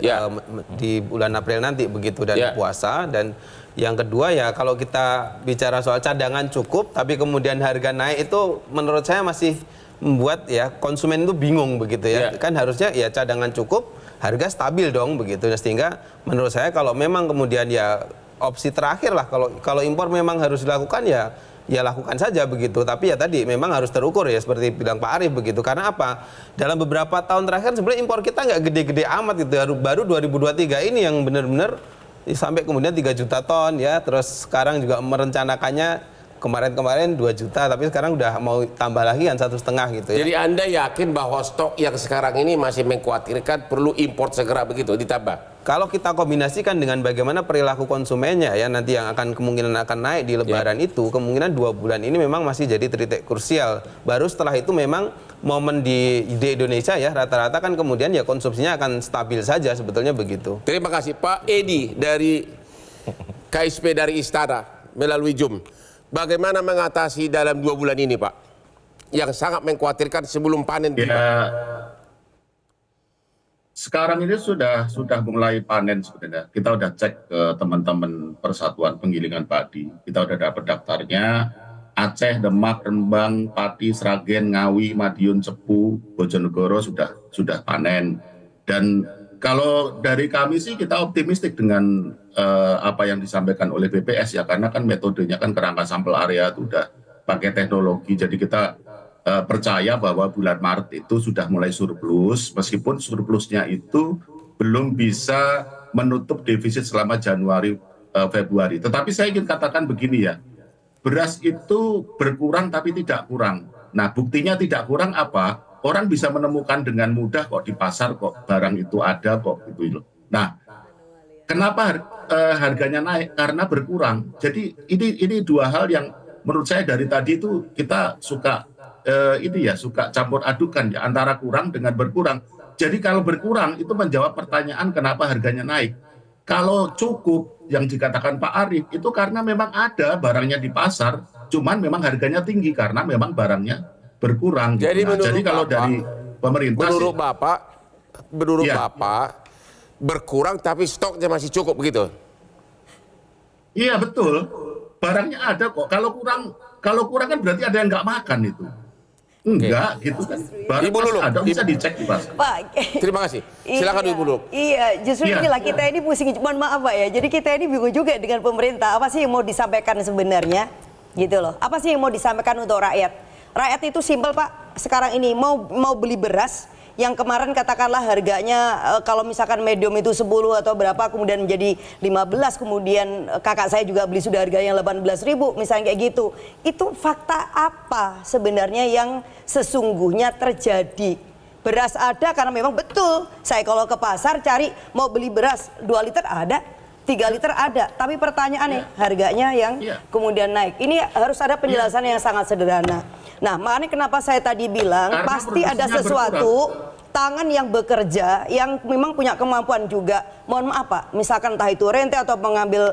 di bulan April nanti begitu dan puasa. Dan yang kedua ya kalau kita bicara soal cadangan cukup tapi kemudian harga naik itu menurut saya masih membuat ya konsumen itu bingung begitu ya. Kan harusnya ya cadangan cukup, harga stabil dong begitu. Sehingga menurut saya kalau memang kemudian ya opsi terakhir lah kalau impor memang harus dilakukan ya lakukan saja begitu. Tapi ya tadi memang harus terukur ya seperti bilang Pak Arief begitu. Karena apa? Dalam beberapa tahun terakhir sebenarnya impor kita nggak gede-gede amat gitu. Baru 2023 ini yang benar-benar sampai kemudian 3 juta ton ya. Terus sekarang juga merencanakannya kemarin 2 juta, tapi sekarang udah mau tambah lagi kan 1,5 gitu ya. Jadi Anda yakin bahwa stok yang sekarang ini masih mengkhawatirkan perlu impor segera begitu ditambah? kalau kita kombinasikan dengan bagaimana perilaku konsumennya ya nanti yang akan kemungkinan akan naik di Lebaran itu, kemungkinan 2 bulan ini memang masih jadi titik krusial. Baru setelah itu memang momen di Indonesia ya rata-rata kan kemudian ya konsumsinya akan stabil saja sebetulnya begitu. Terima kasih Pak Edi dari KSP dari Istana melalui Zoom. Bagaimana mengatasi dalam 2 bulan ini Pak? Yang sangat mengkhawatirkan sebelum panen tiba. Ya, sekarang ini sudah mulai panen sebenarnya. Kita udah cek ke teman-teman Persatuan Penggilingan Padi. Kita udah dapat daftarnya. Aceh, Demak, Rembang, Pati, Sragen, Ngawi, Madiun, Cepu, Bojonegoro sudah panen. Dan kalau dari kami sih kita optimistik dengan apa yang disampaikan oleh BPS ya, karena kan metodenya kan kerangka sampel area itu udah pakai teknologi. Jadi kita percaya bahwa bulan Maret itu sudah mulai surplus, meskipun surplusnya itu belum bisa menutup defisit selama Januari Februari. Tetapi saya ingin katakan begini ya, beras itu berkurang tapi tidak kurang. Nah buktinya tidak kurang apa? Orang bisa menemukan dengan mudah kok di pasar kok barang itu ada kok gitu loh. Nah kenapa harganya naik? Karena berkurang. Jadi ini 2 hal yang menurut saya dari tadi itu kita suka suka campur adukan ya antara kurang dengan berkurang. Jadi kalau berkurang itu menjawab pertanyaan kenapa harganya naik. Kalau cukup yang dikatakan Pak Arief itu karena memang ada barangnya di pasar, cuman memang harganya tinggi karena memang barangnya berkurang. Jadi, jadi kalau Bapak, dari pemerintah menurut Bapak berkurang tapi stoknya masih cukup begitu? Iya betul, barangnya ada kok. Kalau kurang kan berarti ada yang nggak makan itu. Enggak, gitu kan. Barang Ibu Lulu, ada bisa dicek di pasar. Pak, terima kasih. Silakan Ibu Lulu. Iya, justru Iya. inilah kita ini pusing. Mohon maaf Pak ya. Jadi kita ini bingung juga dengan pemerintah. Apa sih yang mau disampaikan sebenarnya? Gitu loh. Apa sih yang mau disampaikan untuk rakyat? Rakyat itu simpel Pak. Sekarang ini mau beli beras yang kemarin katakanlah harganya kalau misalkan medium itu 10 atau berapa kemudian menjadi 15, kemudian kakak saya juga beli sudah harganya 18.000 misalnya kayak gitu. Itu fakta apa sebenarnya yang sesungguhnya terjadi? Beras ada karena memang betul saya kalau ke pasar cari mau beli beras 2 liter ada, 3 liter ada, tapi pertanyaannya harganya yang kemudian naik. Ini harus ada penjelasan yang sangat sederhana. Nah, makanya kenapa saya tadi bilang Karena pasti ada produksinya sesuatu tangan yang bekerja yang memang punya kemampuan juga. Mohon maaf Pak, misalkan entah itu rente atau mengambil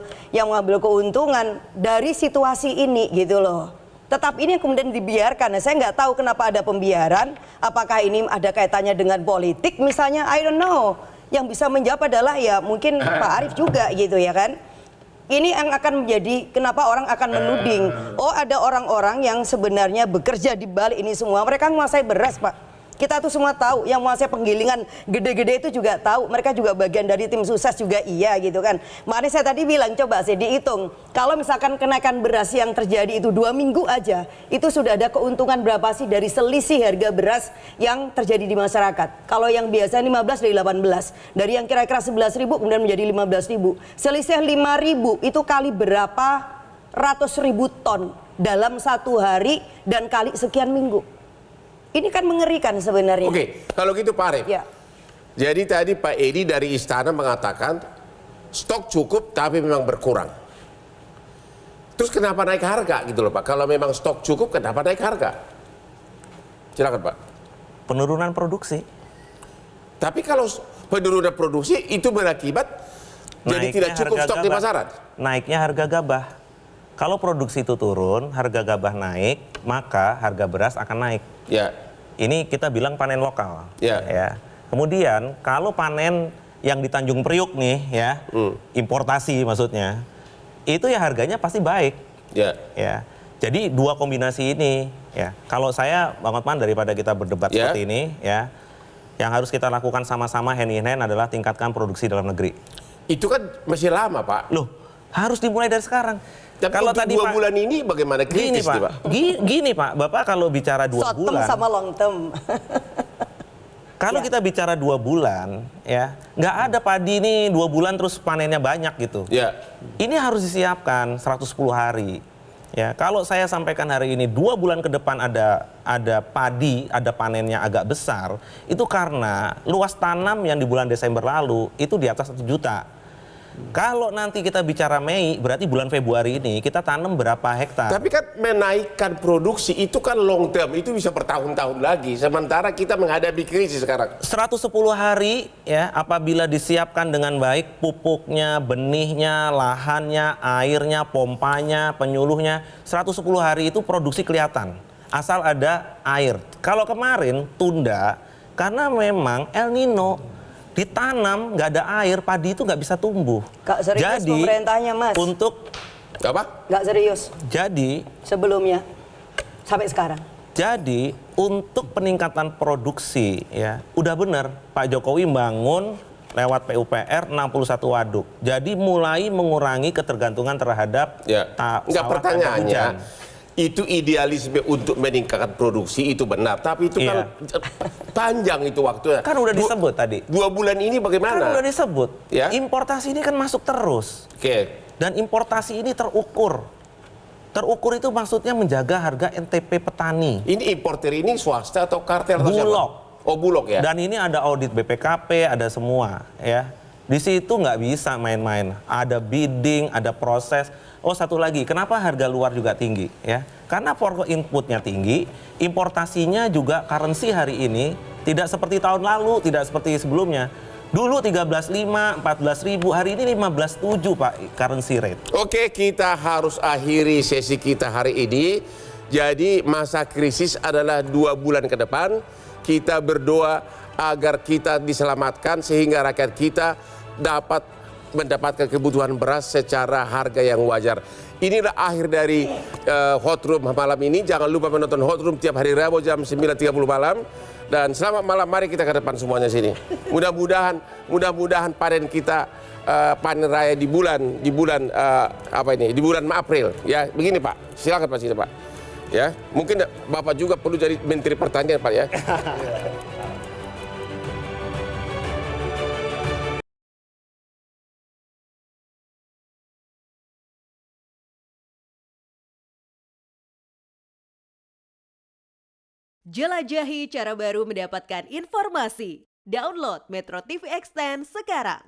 keuntungan dari situasi ini gitu loh. Tetap ini yang kemudian dibiarkan. Nah, saya nggak tahu kenapa ada pembiaran. Apakah ini ada kaitannya dengan politik misalnya? I don't know. Yang bisa menjawab adalah ya mungkin Pak Arief juga gitu ya kan. Ini yang akan menjadi kenapa orang akan menuding. Oh ada orang-orang yang sebenarnya bekerja di balik ini semua. Mereka menguasai beras Pak. Kita tuh semua tahu, yang menguasai penggilingan gede-gede itu juga tahu. Mereka juga bagian dari tim sukses juga iya gitu kan. Makanya saya tadi bilang coba sih dihitung. Kalau misalkan kenaikan beras yang terjadi itu 2 minggu aja, itu sudah ada keuntungan berapa sih dari selisih harga beras yang terjadi di masyarakat. Kalau yang biasa 15 dari 18. Dari yang kira-kira 11.000 kemudian menjadi 15.000. Selisih 5.000 itu kali berapa ratus ribu ton dalam 1 hari dan kali sekian minggu. Ini kan mengerikan sebenarnya. Oke, kalau gitu Pak Arief. Ya. Jadi tadi Pak Edi dari Istana mengatakan stok cukup tapi memang berkurang. Terus kenapa naik harga gitu loh Pak? Kalau memang stok cukup kenapa naik harga? Silakan Pak. Penurunan produksi. Tapi kalau penurunan produksi itu berakibat jadi tidak cukup stok di pasaran. Naiknya harga gabah. Kalau produksi itu turun, harga gabah naik, maka harga beras akan naik. Ya. Ini kita bilang panen lokal. Ya. Kemudian kalau panen yang di Tanjung Priuk nih ya, importasi maksudnya, itu ya harganya pasti baik. Ya. Jadi 2 kombinasi ini ya. Kalau saya Bang Hotman daripada kita berdebat seperti ini ya, yang harus kita lakukan sama-sama hand in hand adalah tingkatkan produksi dalam negeri. Itu kan masih lama Pak. Loh, harus dimulai dari sekarang. Tapi kalau tadi 2 bulan ini bagaimana kritis Pak, nih Pak? Gini Pak, Bapak kalau bicara 2 Short term bulan. sama long term. Kalau kita bicara 2 bulan, ya nggak ada padi ini 2 bulan terus panennya banyak gitu. Ya. Ini harus disiapkan 110 hari. Ya, kalau saya sampaikan hari ini 2 bulan ke depan ada padi, ada panennya agak besar, itu karena luas tanam yang di bulan Desember lalu itu di atas 1 juta. Kalau nanti kita bicara Mei, berarti bulan Februari ini kita tanam berapa hektar? Tapi kan menaikkan produksi itu kan long term, itu bisa bertahun-tahun lagi. Sementara kita menghadapi krisis sekarang. 110 hari ya, apabila disiapkan dengan baik pupuknya, benihnya, lahannya, airnya, pompanya, penyuluhnya, 110 hari itu produksi kelihatan. Asal ada air. Kalau kemarin tunda karena memang El Nino, ditanam nggak ada air, padi itu nggak bisa tumbuh. Gak serius pemerintahnya, Mas. Untuk Apa? Gak serius jadi sebelumnya sampai sekarang. Jadi untuk peningkatan produksi ya udah bener Pak Jokowi bangun lewat PUPR 61 waduk. Jadi mulai mengurangi ketergantungan terhadap Enggak, sawah tanpa pertanyaannya hujan. itu idealisme untuk meningkatkan produksi itu benar, tapi itu kan panjang itu waktunya. Kan udah disebut tadi. 2 bulan ini Kan bagaimana? udah disebut. Ya. Importasi ini kan masuk terus. Oke. Dan importasi ini terukur. Terukur itu maksudnya menjaga harga NTP petani. Ini importer ini swasta atau kartel atau siapa? Bulog. Oh, Bulog ya. Dan ini ada audit BPKP, ada semua ya. Di situ nggak bisa main-main. Ada bidding, ada proses. Oh, satu lagi, kenapa harga luar juga tinggi ya? Karena pokok inputnya tinggi, importasinya juga currency hari ini tidak seperti tahun lalu, tidak seperti sebelumnya. Dulu 13.5, 14.000, hari ini 15.7 Pak currency rate. Oke, kita harus akhiri sesi kita hari ini. Jadi masa krisis adalah 2 bulan ke depan. Kita berdoa agar kita diselamatkan sehingga rakyat kita dapat mendapatkan kebutuhan beras secara harga yang wajar. Inilah akhir dari Hot Room malam ini. Jangan lupa menonton Hot Room tiap hari Rabu jam 9.30 malam. Dan selamat malam, mari kita ke depan semuanya sini. Mudah-mudahan panen kita panen raya di bulan di bulan April ya. Begini Pak, silakan Pak sini Pak. Ya, mungkin Bapak juga perlu jadi Menteri Pertanian Pak ya. Jelajahi cara baru mendapatkan informasi. Download Metro TV Extend sekarang.